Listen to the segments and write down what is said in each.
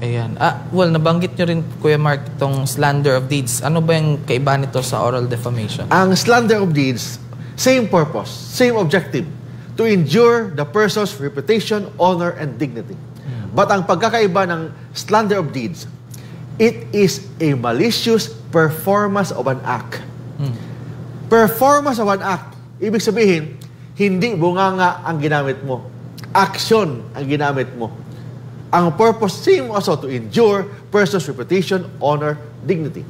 Ayan. Well, nabanggit nyo rin, Kuya Mark, itong slander of deeds. Ano ba yung kaibahan nito sa oral defamation? Ang slander of deeds, same purpose, same objective, to injure the person's reputation, honor, and dignity. But ang pagkakaiba ng slander of deeds, it is a malicious performance of an act. Performance of an act, ibig sabihin, hindi bunganga ang ginamit mo. Action ang ginamit mo. Ang purpose, same also to injure person's reputation, honor, dignity.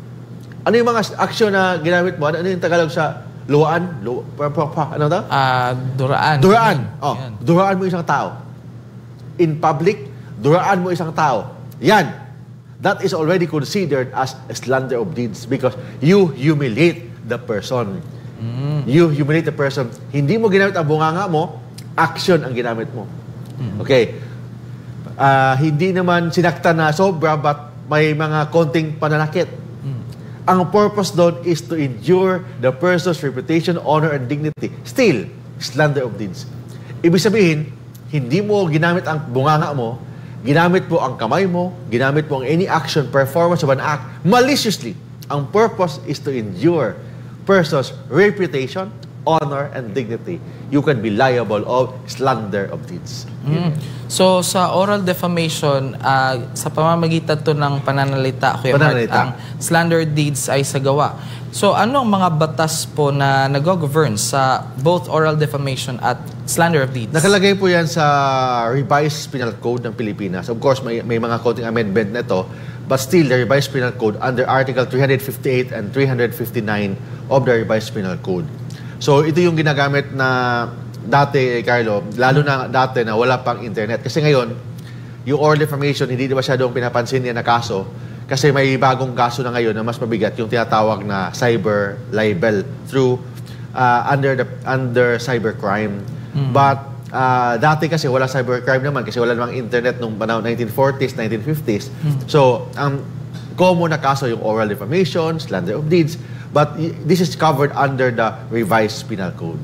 Ano yung mga action na ginamit mo? Ano yung Tagalog sa luwaan? Ano daw? Duraan. Duraan. Oh, Yan. duraan mo isang tao. In public, duraan mo isang tao. Yan. That is already considered as a slander of deeds because you humiliate the person. You humiliate the person. Hindi mo ginamit ang bunganga mo, action ang ginamit mo. Okay. Hindi naman sinaktan na sobra but may mga konting pananakit. Ang purpose doon is to injure the person's reputation, honor, and dignity. Still, slander of deeds. Ibig sabihin, hindi mo ginamit ang bunganga mo, ginamit mo ang kamay mo, ginamit mo ang any action, performance of an act, maliciously. Ang purpose is to injure person's reputation, honor, and dignity. You can be liable of slander of deeds. So, sa oral defamation, sa pamamagitan to ng pananalita, Kuya Mark, ang slander deeds ay sa gawa. So, ano ang mga batas po na nag-govern sa both oral defamation at slander of deeds? Nakalagay po yan sa Revised Penal Code ng Pilipinas. Of course, may mga konting amendment na ito, but still, the Revised Penal Code under Article 358 and 359 of the Revised Penal Code. So, ito yung ginagamit na dati, Carlo, lalo na dati na wala pang internet. Kasi ngayon, yung oral defamation, hindi na masyadong pinapansin yan na kaso. Kasi may bagong kaso na ngayon na mas mabigat, yung tinatawag na cyber libel through under cybercrime. But dati kasi wala cybercrime naman kasi wala namang internet nung panahon 1940s, 1950s. So, ang common na kaso yung oral defamation, slander of deeds, but this is covered under the Revised Penal Code.